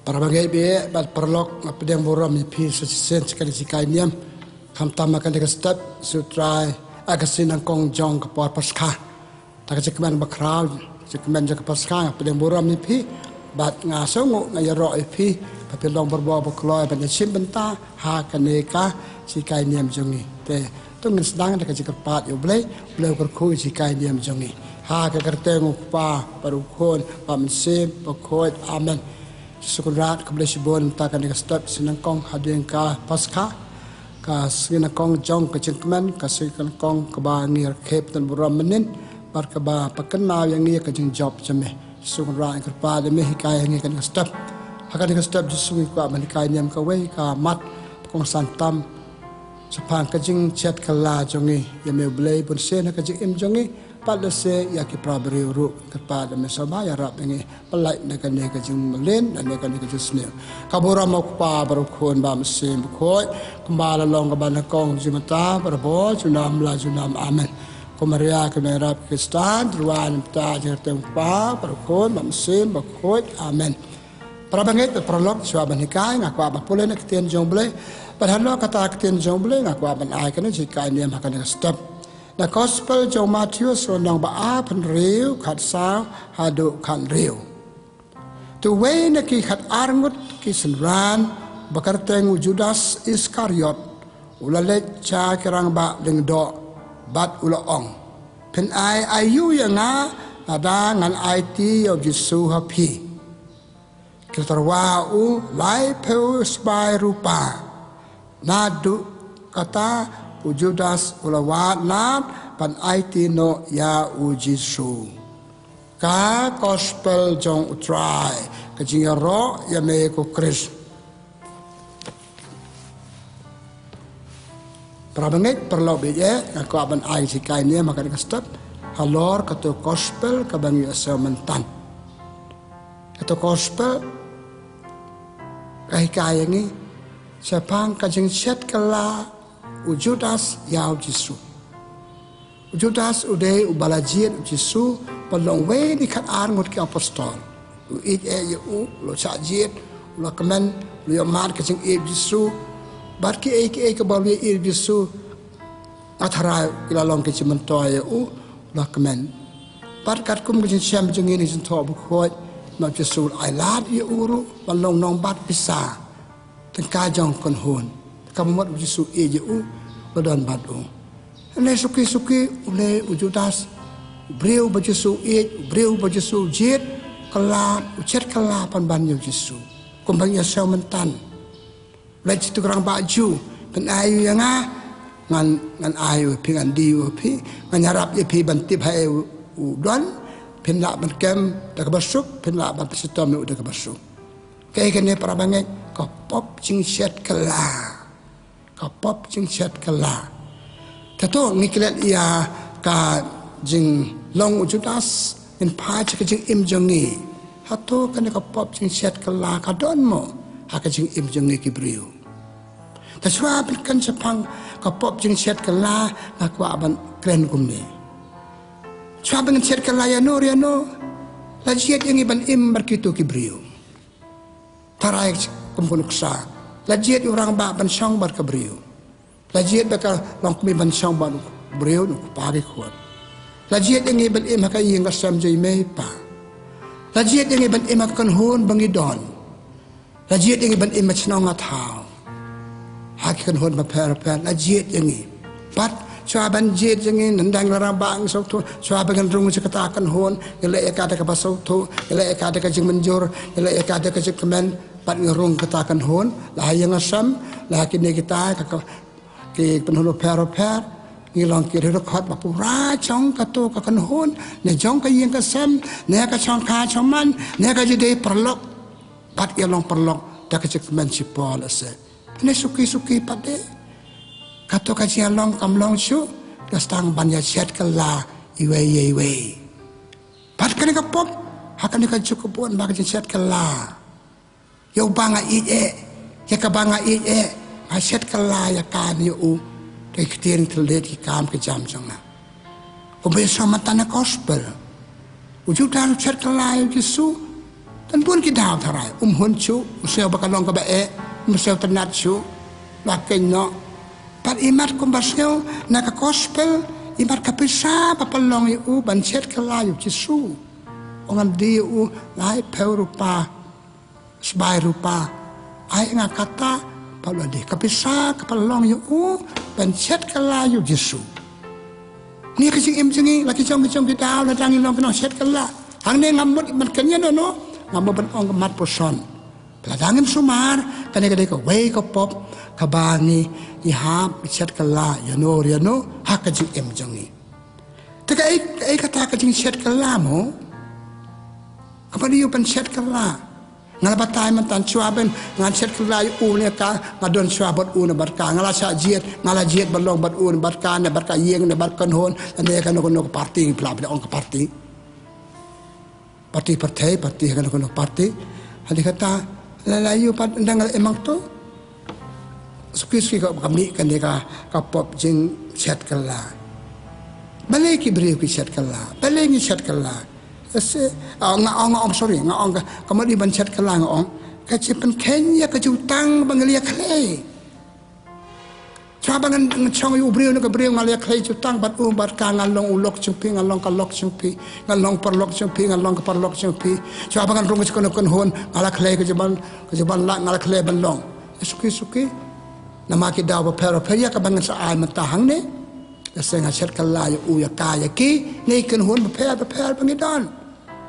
Para bagai be bal perlok ngapedang boram ni pi sesen sekali sikai niam kam tamakan dekat step sutrai agasin angkong jong ke por paskah tak cekman bakral cekman jak paskah ngapedang boram ni pi bat ngasong ngayaro pi papelong berbuah berkeloy pada sim benta ha kaneka sikai niam jongi te tung sedang dekat cepat yo boleh berkui sikai niam jongi ha ke kerteng upa parukon pamsim pokot amen Syukurat kepada Sibon takkan step sinangkong hadirin ka pasca ka sinangkong jong ke cengkeman ka sinangkong ke bangir kep dan buram menin bar ke ba pakenau yang ni ke jeng job jeme syukurat ke pada me hikayah ni kan step akan step disui ka manikai niam ka wei ka mat kong santam sepang ke jeng chat kala jongi ya me blai pun sen ke jeng im jongi pada se ya ki prabri ru kepada mesaba ya rap ini pelai dengan ne ke jung melen dan ne ke jusne kabura mau pa berukun ba mesim khoi kembala long ke banakong jumata berbo junam la junam amen kumaria ke ne rap kristan ruan ta jertem pa berukun ba mesim khoi amen prabanget prolog swaban hikai ngaku apa pole nak tien jong ble padahal kata tien jong ble ngaku ban ai kan jikai niam hakan step The Gospel John Matthew sonang ba pen riu khat sa hadu khan riu. Tu wei na ki khat arngut ki senran bakar teng Judas Iskariot ulale cha kirang ba deng do bat ula ong. Pen ai ayu ya nga ada ngan ai ti of Jesu happy. Kiltarwa u lai peu spai rupa. Nadu kata Judas ulawat nat pan IT no ya ujisu ka gospel jong utrai kajinga ro ya me ko Chris prabanget perlo beje aku aban ai sikai ni maka step halor kato gospel kabang ya sementan kato gospel kai kai ni sepang kajing set kala Judas yau Jesu. Judas uday ubalajian Jesu palong we ni kat arngut ke apostol. U lo sajit lo kemen lo yamar ke sing Jesu bar ki ke balwi Jesu athara ilalong ke cimentoy lo kemen bar kat kum ke siam jeng ini jento bu khoi ma Jesu ai lat uru palong nong bat bisa tengka jong kon hon kamot Jesu badan badu. Ne suki ule Judas breu Jesu breu Jesu jit kala ucet kala pan ban Jesu. Kumbang ya sementan. Lagi tu kerang baju pen ayu yang ngan ayu pingan diu pi nganyarap ye pi bantip hai udon pen la ban kem dak basuk pen la ban setom udah basuk. Kaya kene para banget kopop cing set kala. Kapop jing chat kala. Tato ngiklet ia ka jing long Judas in pach ka jing im jongi. Hato kan kapop jing chat kala ka don mo ha ka jing im jongi ki brio. Ta swa kan sepang kapop jing chat kala na kwa ban kren kumne. Swa ban chat kala ya no. La jiet yang iban im berkitu ki brio. Tarai kumpunuksa. Lajiat orang ba ban song bar ka brio. Lajiat bakal long mi ban song ban brio nu pagi kuat. Lajiat yang iban im ka yang kasam jai me pa. Lajiat yang iban im kan hon bangi don. Lajiat yang iban im chnong athau. Hak kan hon ba per lajiat yang i. Pat chwa ban jet yang i nandang larang bang sok tu chwa ban rung sekata kan hon ele ka ta ka basau tu ele ka ta ka jing menjur ele ka ta ka kemen pat ngerung katakan hon lah yang asam lah kini kita ke penhulu per ngilong kiri rekod bapu racong kato kakan hon ne jong ka yang kasam ne ka chong ka choman ne ka jadi perlok pat ilong perlok tak cek men sipol ase ne suki pade kato ka jialong kamlong su dastang banya chat kala iwe pat kan ka pop hakan ka cukupon bag chat kala Yo banga ya ka banga aset kala ya kan yo ke ktin telet ki kam ke jam jonga. Ko be sama tanah gospel. Ujuk dan chat kala Jesu tan pun ki dau tharai hun chu sel bakalong ka ba sel tanat chu la kenno pat imat kum basel na ka gospel imat ka pisa papalong yu ban chet kala yu Yesu ongan di yu lai peu rupa sbai rupa ai nga kata palo di ka pisa kapalong yu ban chet kala yu Yesu ni ka sing im singi laki chong ki dau la tangin long ka chet kala hang ne ngamut man kanya no ngamo ban ong mat poson peladangin sumar kane ka wei ka pop kabani ihap chat kala yano hak ka jing em jongi taka ai kata ka jing chat kala mo apa dia pan chat kala ngala batai man tan chuaben ngan chat kala u ne ka ngadon chuabot u ne barka ngala sa jiet ngala jiet balong bat u ne barka ne barka yeng ne barkan hon ane ka no party plab ne ong ka party kan party hadi kata lalayu pat ndangal emang to suki kami kan dia ka pop jing chat kala balik ki beri ki chat kala balik ni chat kala ase ngong sorry ngong kamari ban chat kala ngong ka chipen Kenya ka jutang bangalia kale Chabangan chong yu brio na brio ngalia klay jutang bat ka ngalong ulok chungpi ngalong ka lok chungpi ngalong parlok chungpi ngalong ka parlok chungpi chabangan rong ko hon ngala klay ka jaban la ngala klay banlong suki namaki daw pero ya ka bangan sa ay matahang ne kasi nga chat kala yu ya kaya ki ne kan hon per pangidon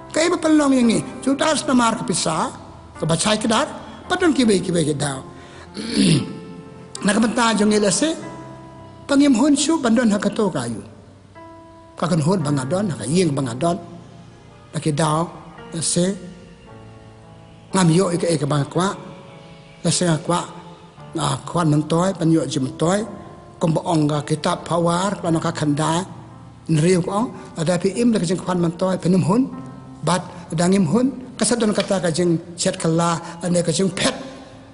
kay ba palong yangi jutas na mar ka pisa ka bachay kedar patun kibe daw nakabanta jong ilase pangim hon su bandon hakato kayu kakan hon bangadon hakayeng bangadon nakidaw lase ngamyo ika bangakwa lase ngakwa kwan mentoy panyo jimtoy kombo ongga kitab pawar pano kakanda nriu ko ada pi im nakajing kwan mentoy penum hon bat dangim hon kasadon kata kajing chat kala ane kajing pet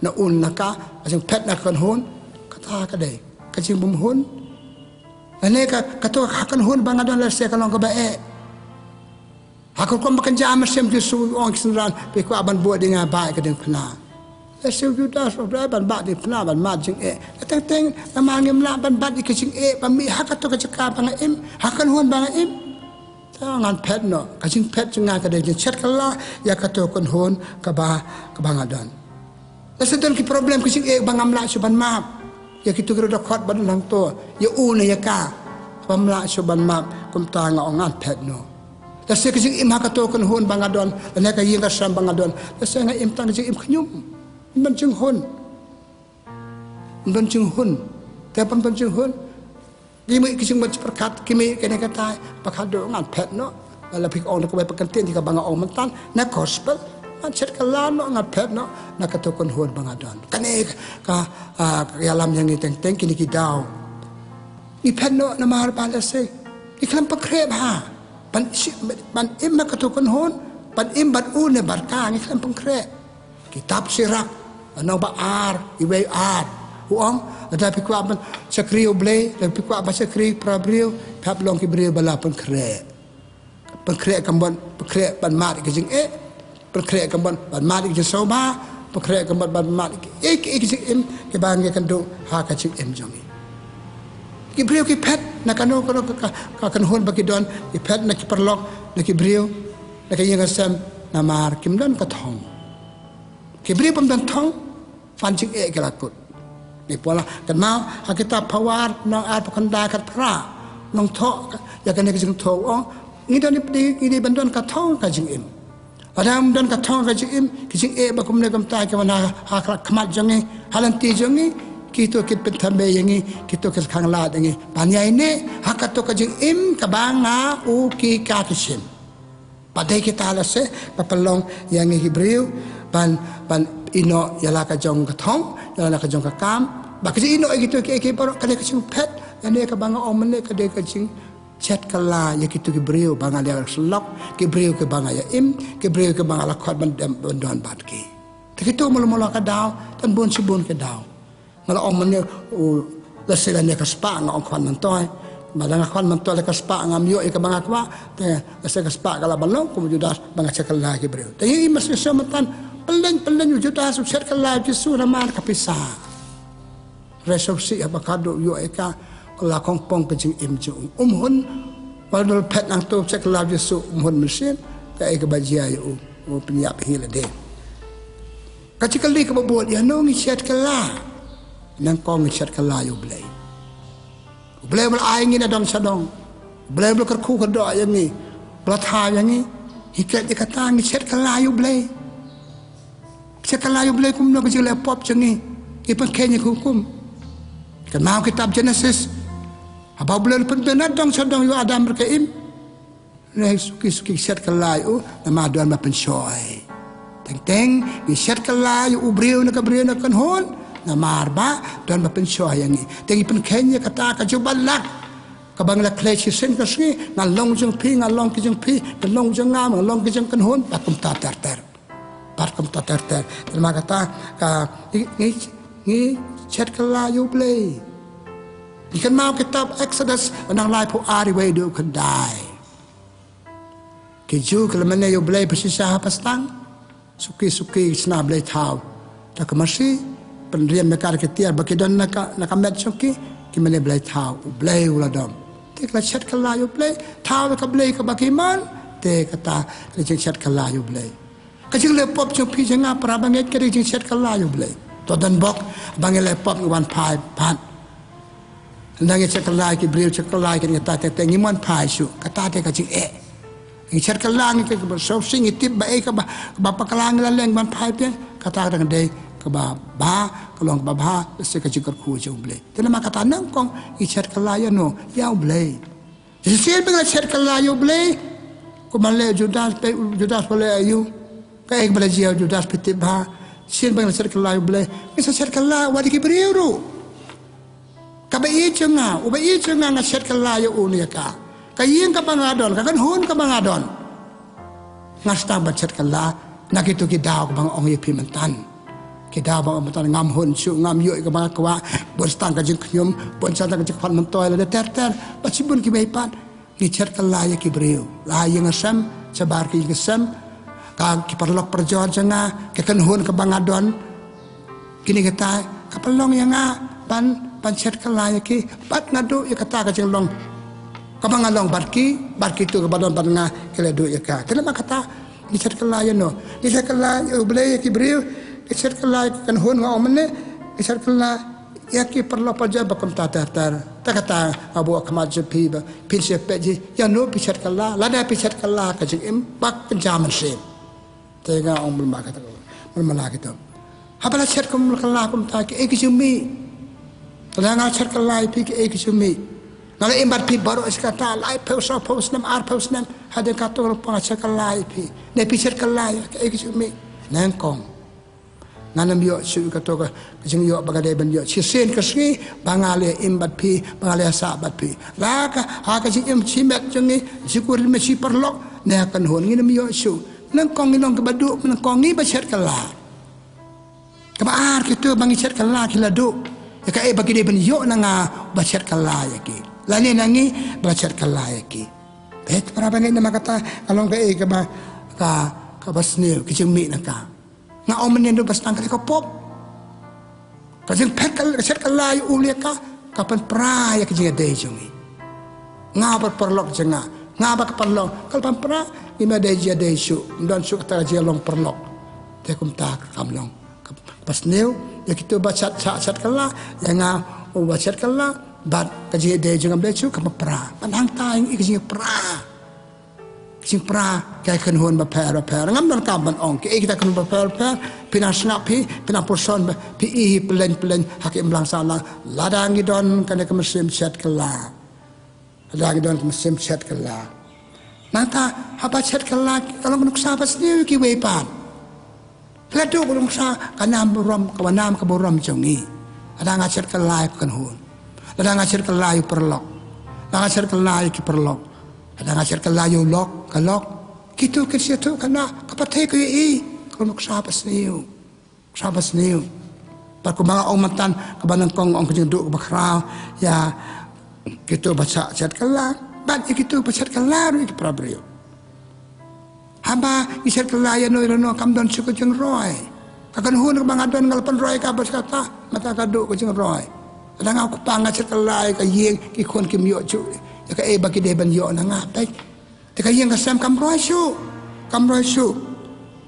na naka kajing pet na kan hon kata kadai kajing bum hon ane ka kato hakan hon bangadon lase kalong ka bae hakon ko makan jamar sem Yesu ong sinran pe ko aban bo dinga bae kadeng phna lase judas ban ba di phna ban ma jing teng namangim la ban ba di kajing pami hakato kajaka banga im hakan hon banga im ngan pet no kajing pet jenga kadai chat kala ya kato kon hon ka bangadon Lasadon ki problem kising bangam la suban map ya kitu kira dokot ban lang to ya una ya ka pamla suban map kum tanga ongan pet no lase kising im hakato kon hon bangadon la ka yinga sam bangadon lase nga im tang kising im khnyum ban jing hon te pan jing hon kimi kising mat perkat kimi kene kata pakado ngan pet no la pik on ko ba kantin di ka banga on mantan na gospel chat kala no ngat pet no nakatokon hon bangadon kane ka yalam yang ni teng kini ki daw i pet no na mahar palase iklam pakreb ha ban im nakatokon hon ban im bat une barka ni iklam pakreb kitab sirak ano ba iwe huang ada pikwa ban sakriu ble dan pikwa ba sakri prabriu pap long ki briu bala pakreb kambon pakreb ban mat ke jing perkreat kamban ban malik je soba perkreat kamban ban malik im ke bangge kando ha ka chik em jongi ki brio ki pet na kano ka kan hon baki don ki pet na ki perlok na ki brio na ka yenga sam na mar kim don ka thong ki brio pam dan thong pan chik kelakut ni pola kan mau ha kita pawar na ar pakanda kat pra nong tho ya kan ke jing tho ni don ni bandon ka thong ka jing im Adam dan katong kajing kising bakum ne kam ta ke mana ha khamat jangi halanti jangi kito kit pentambe yangi kito kit khangla dangi panya ini hakato kajing kabanga u ki kakisim padai kita lase papalong yangi Hebreu ban ino yala kajong katong yala kajong kakam bakisi ino gitu ke parok kade kajing pet ane kabanga omne kade kajing chat kala ya kitu Hebreu banga dia selok Hebreu ke banga ya Hebreu ke banga lakot bandon batki begitu mula-mula ka daw tan bon sibon ke daw ngala om ne la sela ne ka spa nga on kwan man toy Madang akwan mentol ka spa ngam yo ka banga kwa te asa ka spa kala balong ko Judas banga cakal lagi bro. Tapi mas keselamatan pelan Judas set kala Yesus nama kapisa. Resolusi apa kado yo eka kala kongpong kejing imju. Hun wadol pet nang tu cakal Yesus hun mesin ka eka bajia yo penyiap hila de. Kacikali ka buat ya no ngi set kala. Nang kong ngi set kala yo blai. Boleh beraingin adang sadong, boleh berkerku kedok yang ni, belatah yang ni, hikat dia kata ngiset kelayu boleh, ngiset kelayu boleh kum nak kerja lepop macam ni, ipan kenya hukum, kan mau kitab Genesis, apa boleh penbenar adang sadong yo Adam berkaim, ni suki set kelayu nama Tuhan mapensoy, teng ngiset kelayu ubriu nak kan hon. Nama arba dan berpensyah yang ini. Tapi penkenya kata kajubalak kabangla klesi sen kasih ngalong jeng pi ngalong kijeng pi ngalong jeng ngam ngalong kijeng kenhun pakum tater terima kata ka ni chat kelayu play ikan mau kitab Exodus nang lai pu ari we do kedai keju kelemane yo play persisa pastang suki sena play tau tak masih penriam nakar ketiar bakidon nakamet choki kimene blai thau blai uladom te kla chat kala yo blai thau ka blai ka bakiman te kata rejeng chat kala yo blai kajing le pop chopi jenga para banget ke rejeng chat kala yo blai to dan bok bangele pop 1 pan nang chat kala ki bril chat kala ki ngata te ngimon pai su kata te kajing ngi chat kala ngi ke so sing itip ba ka ba pakalang la leng ban pai pe kata dang dei keba ba kalong baba se ka jikar ku je uble tena maka tanang kong i chat kalaya no ya uble jisir bela chat kalaya uble ko male Judas pole ayu ka ek bela jia Judas pete ba sir bela chat kalaya uble isa chat kalaya wadi ki briuru ka ba i chenga u ba i chenga na chat kalaya unia ka yin ka bangadon ka kan hun ka bangadon ngasta ba chat kalaya nakitu ki daw bang ong ye pimentan kita bawa mentan ngam hun su ngam yuk ke bang kwa berstang kajeng nyum pun santang kajeng pan mentoy la ter pacibun ki baipan ni cer kalaya ki breu la yang asam sabar ki gesam ka ki perlok perjuan janga ke kan hun ke bangadon kini kata kapelong yang pan cer kalaya ki pat ngadu ya kata kajeng long ka bangalong barki tu ke badon padanga keledu ya ka kenapa kata ni cer kalaya no ni cer kalaya ublay ki breu isar kala kan hun ngau mene isar kala ya ki perlu paja bakum tatar takata abu akmat jepi ba pinse peji ya no pisar kala lada pisar kala ka jing bak jaman se tega om belma kata belma kita habala chat kum kala kum ta ki ekjumi tanga chat kala pi ki ekjumi ngala imbat pi baru iskata lai pos nam ar pos nam hade kato pa chat kala pi ne pisar kala ki ekjumi nangkong nanam yo su kato ka jing yo bagade ban yo sen kasni bangale imbat pi bangale sabat pi laka ha ka jing chimet jing jikur me chi perlok ne kan hon ngi nam yo su nang kong ngi ke badu nang kong ngi ba chat kala ka ba ar kitu bangi chat kala kiladu ya ka bagade ban yo nanga ba chat kala ya ki lani nangi ba chat kala ya ki bet para bangi na makata along ka ba ka basnil ki jing mi naka nga omen yang bas tangkal ko pop kajeng pekal set kalay ulia ka kapan praya kajeng day jungi nga perlok jenga nga ba perlok kalpan pra ima day dia day su ndon su kata dia long perlok te kum tak kamlong pas new ya kitu ba chat kala ya nga o ba chat kala bat kajeng day junga day su kam pra panang taing ikajeng pra sing pra kay kan hon ba per ngam don kaban ong ke kita kan ba per pina snap pina person pi plen hakim lang sana ladangi don kan ke mesim chat kala ladangi don ke mesim chat kala mata haba chat kala kalau menuk sabas ni ki wepan ladu belum sa kanam rom kawanam ka borom jongi ada ngacer kala kan hon ada ngacer kala perlok ada ngacer kala ki perlok ada ngajar kelayu lok kalok gitu ke situ kana kapatay ko kalau nak sabas niyo par ko mga umatan kabanang kong ang kajeng do bakra ya Kita baca chat kelah, bat kita baca kelah ru ke prabrio. Hamba isat kelah ya no kam don suku jeng roy. Kakan hun ke bangadon ngalapan roy ka bas kata mata kadu ke jeng roy. Kadang aku pangat chat kelah ka yeng ki kon kim yo cu. Ya ka bagi deban yo na ngapai. Te ka yeng ka sam kam roy su. Kam roy su.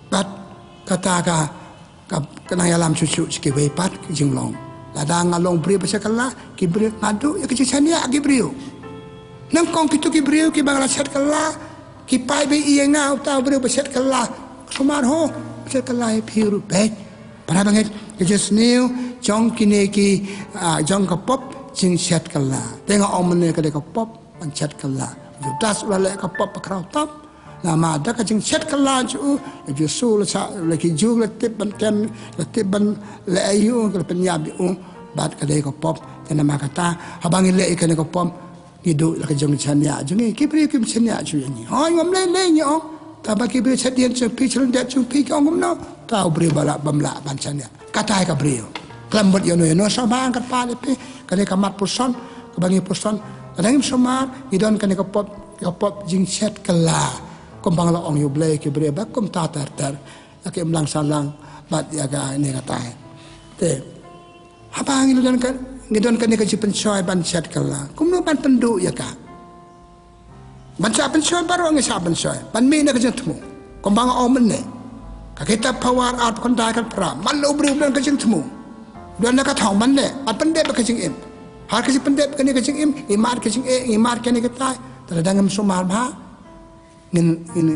Bat kata ka kenang yalam cucu sikit wepat ke jeng long. Ladang ngalong beri baca kelah ki beri ngadu ya ke jeng ya ki beri. Nang kong kitu ki beri ki bangla chat kelah ki pai be iya ngau tau beri baca kelah sumar ho baca kelah piru baik. Para banget ke just new jong kini ki jong ka pop jeng chat kelah. Tengok omne ke ka pop ban chat kelah. Judas ulah ka pop pakrau top. Nama ada kajeng chat kelah ju sul sa lagi ju letip ban kem letip ban le ayu ke penyabi bat kadai ko pop dan nama kata habang le ikan ko pop hidup lagi jeng chania jeng kibri kim chania ju ni hoi ngom le nyong taba kibri chadian chu pi chun dat chu pi ngom no tau bri bala bamla ban chania kata ka bri klambot yo no sa bang kat pa le pi kadai kamat puson kebangi puson kadang somar idon kan ko pop jeng chat kelah kumbang la ong yu blai ki bre ba kum ta tar ke mlang salang bat ya ga ni kata te apa ngidon kan ni ka jipen choi ban chat kala kum no ban pendu ya ka ban cha pen choi baru ngi sa ban choi ban mi na ka jentmu kumbang ong men ne ka kita power out kon da kan pra man lo bre dan ka jentmu dan ka thong man ne at pen de ba ka jing im har ka jipen de ka ni ka jing im imar ka jing imar ka ni ka tai tadang sumar ba ini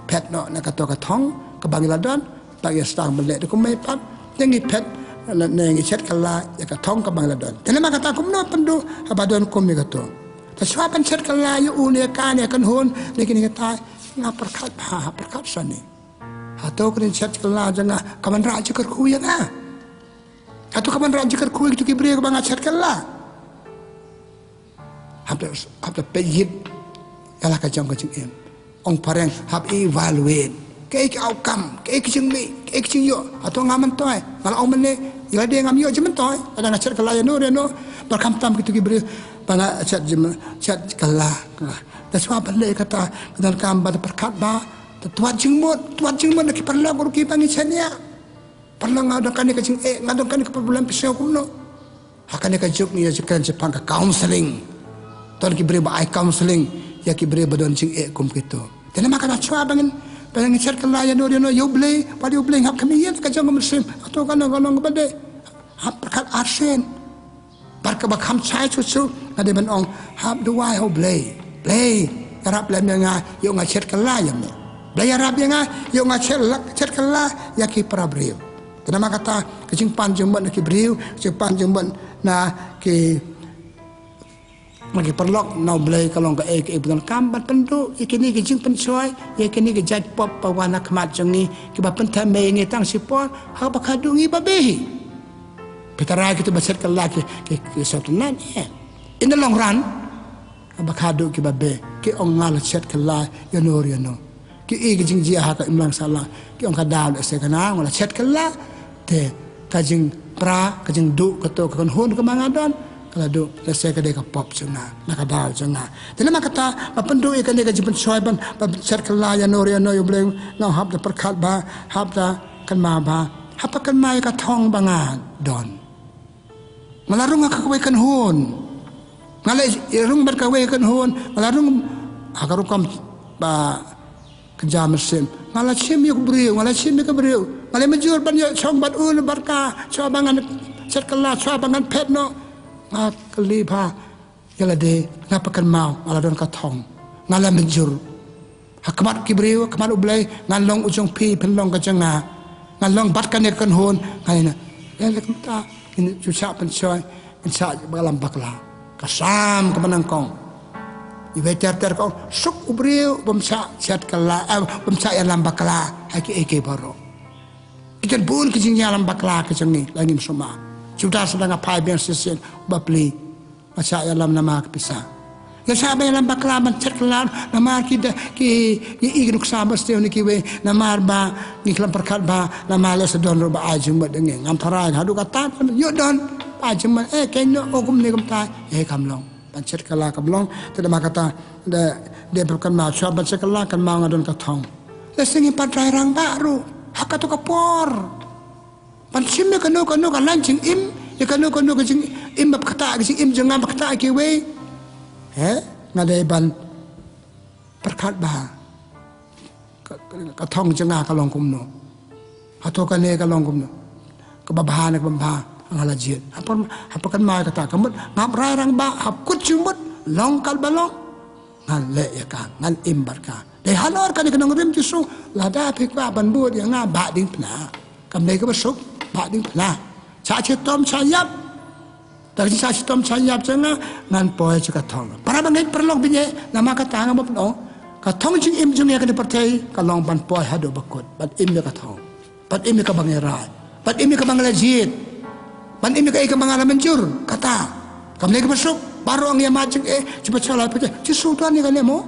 pet no nak kata katong ke Bangladesh bagi stang belek tu kumai pat jangi pet nengi chat kala ya katong ke Bangladesh tenama kata kum no pendu abadon kum ni kata taswapan chat kala yu une kan ya kan hon ni kini kata ngapar kat sani atau kini chat kala janga kaman raja ker kuya na atau kaman raja ker kuya tu kibri ke bang chat kala habda pejit kala kajang kajing ong pareng hab evaluate ke outcome ke jeng mi ke jeng yo atau ngaman toy kalau ong mene ila dia ngam yo jemen toy ada ngacer kala no berkam tam gitu gibri bana chat kala taswa balle kata dan kam bad perkat ba tuat jeng mot ki perla guru ki pangi chania perla ngado kan ke jeng ngado kan ke problem pisau kuno akan ke juk ni jekan jepang ke counseling ton ki bre ba counseling ya ki bre badon jeng kum gitu dan makan acua bangen chat kala ya no yo blay padi yo blay hab kami ya ka jang muslim atau kan ngolong bade hab perkat arsen barka ba kham chai chu ade ban ong hab duai ho blay arab lam nga yo nga chat kala ya me blay arab nga yo nga chat kala ya ki prabriu dan kata kecing panjang ban ki briu kecing panjang ban na ki magi perlok nau blai kalong ka bukan kambat pendu ikini ke jing pensoy ikini ke jat pop pawana kmat jeng ni ki ba pen tham me ngi tang sipon ha ba kadungi ba behi pitara kita baset kala ke sotunan in the long run ba kadu ki ba be ki ong ngal chat kala yo no ki e jing ji ha ka imlang sala ki ong ka dal se kana ngala chat kala te ka jing pra ka jing du ka to kan hon ka mangadon lado lese ka de ka pop chuna nakadal chuna tele makata mapendu e ka ne ka jipen soiban ba chat kala ya no yo bleng no hab da perkhat ba hab da kan ma ba hab kan mai ka thong banga don malarung ka kawai kan hon ngalai rung ber kawai kan hon malarung akarukam ba kejam sim ngala sim yo brio ngala sim ka brio ngala majur ban yo chong bat ul barka chobangan chat kala chobangan pet no kali pa yala de ngapakan mau ala don katong ngala menjur hakmat kibriu kamat ublay ngalong ujung pi penlong ka janga ngalong bat kan kan hon ngaina yala kita ini cuca pensoy insa balam bakla kasam kemenang kong ibe ter kong suk ubriu bamsa chat kala bamsa yalam bakla haki baro ikan bun kijing yalam bakla kejengi lagi semua sudah sedang apa yang sesen bapli masa alam nama pisah ya sabe alam baklaman cerkelan nama kita ki ignuk sabas teu ni kiwe nama ba ni kelam perkat ba nama le sedon ro ba ajum ba dengeng antara hadu kata yo don ajum keno ogum ni kamta kamlong pancet kala kablong tidak makata dia bukan mau coba pancet kala kan mau ngadon katong lesengi padrai rang baru hakatu kapor pancim ya kanu kan lancing im ya kanu ke jing im bab kata ke im jangan bab kata ke we ngadai ban perkat bah katong jengah kalong kumno atau kane kalong kumno kebabahan ang halajit apa kan mai kata kamut ngap rai rang ba hap kut jumut long kal balong ngan le ya ka ngan imbar ka de halor kan kanong rim tisu lada pe kwa ban bu ya nga ba ding pna kam nei ka basuk ba ding pna cha che tom cha yap ta cha che tom cha yap changa ngan poe cha ka thong para bangai perlok binye nama ka tanga mo pno ka thong jing im jung ya ka pertai ka long ban poe hado bakut bat im ya ka thong bat im ka bangai rai bat im ka bangai lajit ban ini kai ke mangala mencur kata kam lagi masuk baru ang yamajeng cepat salah pete cisu tuan ni kan mo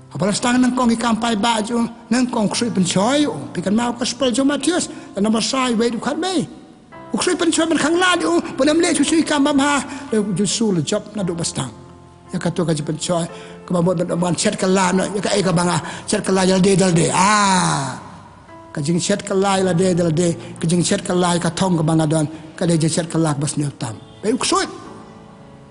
apalagi setang nang kong ikampai baju nang kong ksui pencoy pikan mau ke spel Matius dan nomor sai we dukat me ksui pencoy ben khang la du benam le cisu ikam bamha jusu le job na du bastang ya katu ka pencoy ke babot ban chat kala no ya kai ka banga chat kala dal de kajing chat kalai la de kajing chat kalai ka thong ka bangadon ka de chat kalak bas ne tam be uksoi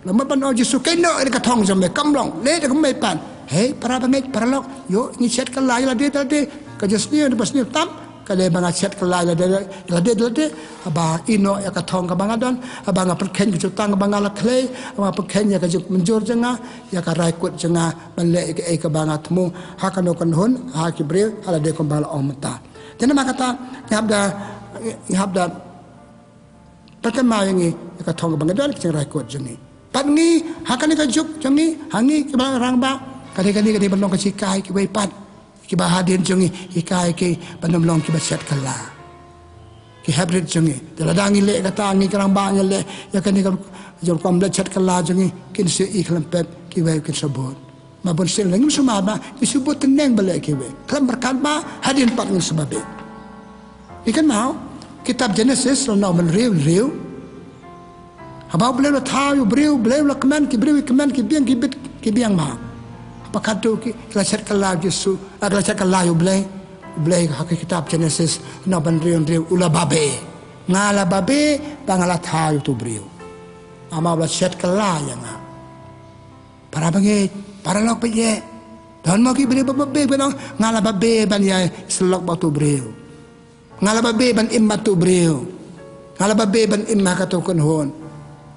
lama pan oji su kai no ka thong jam me kamlong le de me pan he para bangai para lok yo ni chat kalai la de ka jas ne bas ne tam ka de banga chat kalai la de aba ino ya ka thong ka bangadon aba nga perken ku tang ka bangala kle aba perken ya ka juk menjur janga ya ka rai kut janga ban le ka bangat mu ha ka no kan hun ha ki bre ala de ko bal om ta jadi makata nyabda pertama yang ka thong bangadal kicing raikot jengi patngi hakani ka juk jengi hangi ke rang ba kali balong ka sikai ki wei pat ki bahadin jengi ikai ki panomlong ki baset kala ki hybrid jengi daladang ile kata ngi kerang ba le ya kani ka jor kom le chat kala jengi kin se iklam pet ki wei kin sabot mabon sel lagi semua ba disebut teneng balik ke we kelam berkat ba hadin pak ng sebab ikan mau kitab Genesis lo men riu haba boleh lo tahu briu boleh lo keman ki biang ki biang ma apa kado ki lacer kala Yesus ada lacer kala yo boleh hak kitab Genesis no men riu ula babe ngala babe bangala tahu tu briu ama lacer kala yang para bangit para lok peye dan mau ki beri babe benang ngala babe ban ya selok batu breu ngala babe ban imma tu breu ngala babe ban imma ka to kon hon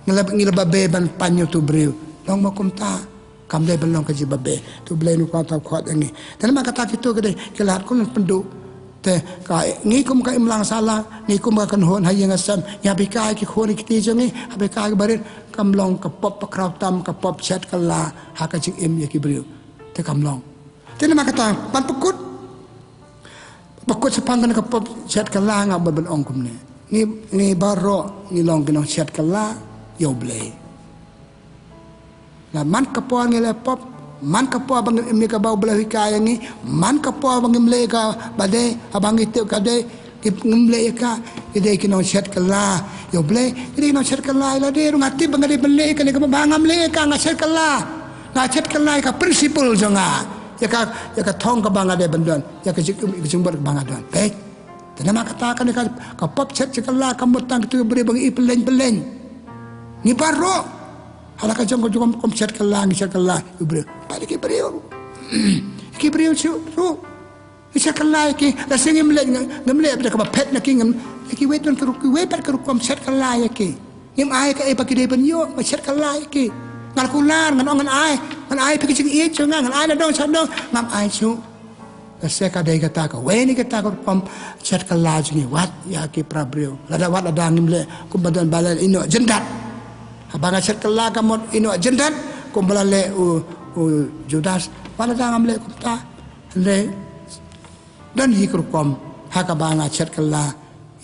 ngila babe ban panyo tu breu long mo kumta kam le belong ka ji babe tu ble nu ka ta khot ngi dan ma kata kitu ke kelat kun pendu te ka ngi kum ka imlang sala ngi kum ka kon hon hayang asam ya bi ka ki khoni kiti jangi habe ka barin kamlong ka pop pakraw tam ka pop chat kala haka jing im ya ki brio te kamlong te na makata pan pakut sepang ka pop chat kala nga ban ong kum ne ni baro ni long kinong chat kala yo ble la man ka po ngi le pop man ka po bang im ka baw ble hikaya ngi man ka po bang im le ka bade abang itu ka de ngumle ka ide kinong chat kala yo ble ide kinong chat kala ila de ngati bangade bele ka ne ka bangam le ka chat kala ka principle jonga ya ka thong ka bangade bandon ya ka jumbar bangadon baik tanama kata ka pop chat kala ka mutang tu bre bang ipelen ni baro hala ka jong kom chat kala yo bre pare ki bre ki bre chu isa kalai ki la singi ngemle pada ka pet na ki ngem ki weton ki we par ka kom set kalai ki ngem ai ka e pa ki de ban yo ma set kalai ki ngal kular ngan ai pa ki jing i chunga ngan ai na dong chan dong ngam ai chu la se ka de ka ta ka we ni ka ta ka kom set kalai jing wat ya ki prabrio la da wat ada ngemle ku badan balal ino jendat abang set kalai ka mot ino jendat ku balale Judas wala da ngamle ku ta le dan hikrukom haka banga chat kala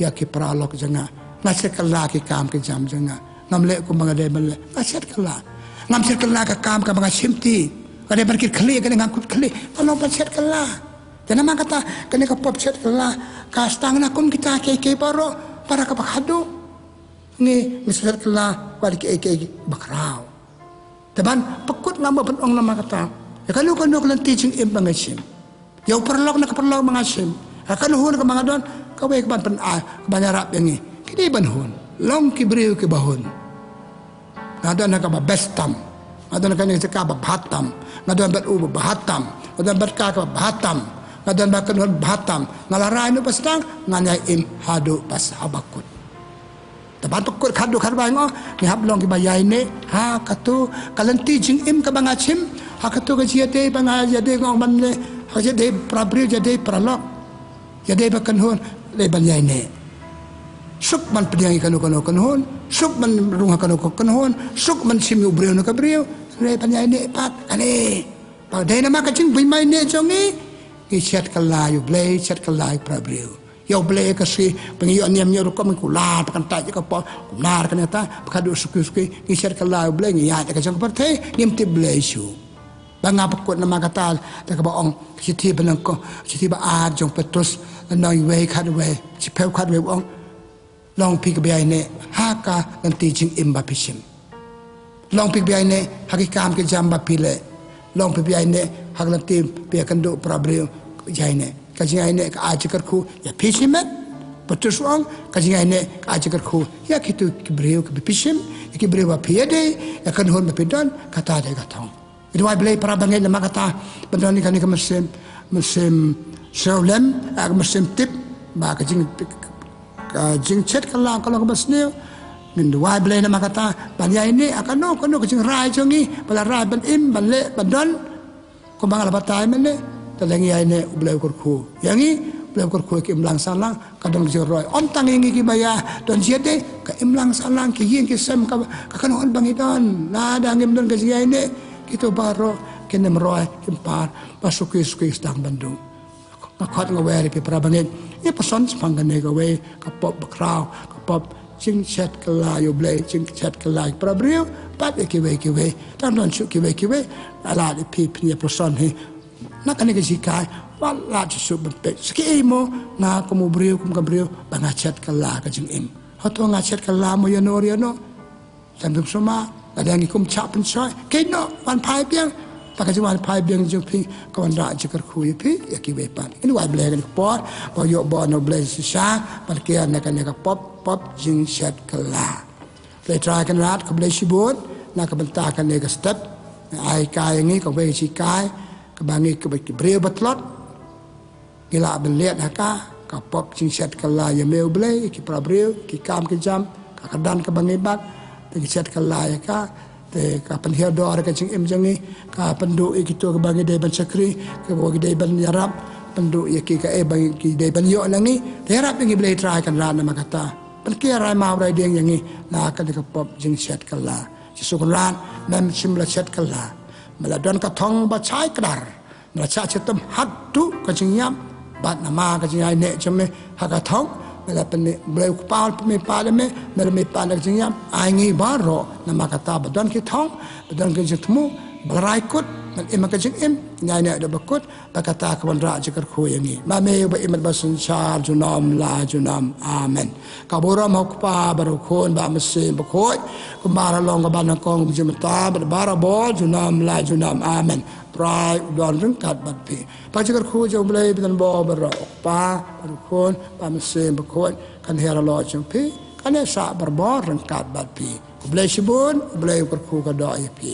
ya ki pralok janga na chat kala ki kam ki jam janga namle ko banga de bele na chat kala ngam chat kala ka kam ka banga simti ka de barki khli ka ngam kut khli kalau ba chat kala jana ma kata kene ka pop chat kala ka stang na kum kita ke paro para ka bakhado ngi chat kala par ki bakrao Taban pakut ngamba pen ong nama kata. Ya kalau kelan teaching im bangasim. Ya perlok nak perlok mangasim. Akan hun ke mangadon kau baik ban pen a kebanyarak yang ni. Kini ban hun. Long kibriu ke bahun. Ngada nak ba bestam. Ngada nak ni cakap ba bahatam. Ngada bat u bahatam. Ngada bat ka ka bahatam. Ngada bat kan bahatam. Ngalarai nu pasang nganyai im hadu pas habakut. Taban pakut khadu kharbai ngo ni hab long ki bayai ne ha katu kalanti jing im ka bangachim ha katu ka jiate banga jade ngong ban le ha jade prabri jade pralok jade bakan hon le bayai ne suk man pediang kanu hon suk man runga kanu hon suk man sim ubreu no ka breu le bayai ne pat ane pa de na ma ka jing bai mai ne jongi ki chat kalayu ble chat kalayu prabreu Yau boleh kasih pengiyu niamnya rukam kulat kan tak je kapal kular kan eta pakadu suki ngisir kala boleh ngiat ka jang partai nimti boleh isu banga pakut nama kata tak ka baong siti benangko siti ba a jong petrus noi we khat we si peu khat we ong long pi ka bai ne ha ka nanti jing imba pisim long pi bai ne hakikam ke jamba pile long pi bai ne hak nanti pi kan do prabreu jai ne kajian ini keajar ku ya pisim betul soang kajian ini keajar ku ya kita kibriu kepisim ya kibriu apiade ya kan hon bepidan kata ada kata itu ay belai para bangai nama kata benar ni kan ke musim Sholem musim tip ba kajing chat kalau ke basne min dua belai nama kata banyak ini akan no kajing rai jongi bala rai ban im ban le ban don ko bangal batai mene telengi ini belai kurku. Yang ini belai kurku ke imlang salang kadang joroi. Om tangi ki baya don siete ke imlang salang ki yin ki sem ka kan on bangidan. Nada ngim don ke ini kita baru kena meroi kimpar masuk ke sedang Bandung. Ngakot ngaweri pi prabangin. Ia pesan sepanggan ne gawe kapop bakrau kapop jing chat kala yo belai jing chat kala prabriu pat kiwe dan don su kiwe ala di pi punya pesan he nak kena kejikai wala jisu berpek seki mo na kamu beriu bangacet kala kajing im hoto ngacet kala mo yano tanduk semua ada yang ikum cap pencoy keno wan pai biang tak wan pai biang jupi kawan rak jikar kuy pi ya kiwepan ini wai blek ni pot boyo bono blek sisa parkian nak pop jing chat kala play try kan rat ke blek sibut nak bentakan ni ke step ai kai ni ke we sikai kebangi ke breu batlot gila beliat haka kapop cingset kala ya meu blei ki prabreu ki kam ki jam ka kadan ke bangi bat te set kala ya ka te ka penhia do ar ka cing em jangi ka pendu ki to ke bangi de ban sakri ke bo de ban yarap pendu ya ki ka bangi ki de ban yo langi te yarap ngi blei try kan ran nama kata pen ki rai mau rai deng yangi na ka de kapop cingset kala sisukuran mem simla set kala meladon ka thong ba chai klar na cha chetam hatu ka jingyam bat nama ka jingai ne chame ha ka thong mela pen bleu pal me pal me me pal ka jingyam ai ngi baro nama ka ta badon ki thong badon ka jitmu barai kut man em ka jing em ngai ne da bakut ba ka ta ka bandra jikar khu yangi ma me ba imat basun char junam la junam amen ka boram hok pa baru khon ba mesin ba khoi ku mara long ka ban kong jumta ba bara bol junam la junam amen prai udon rung kat bat pi pa jikar khu jo blai bidan bo baru pa baru khon ba mesin ba khoi kan hera lo jum pi kan sa bar bo rung kat bat pi blai sibun blai kur khu ka do pi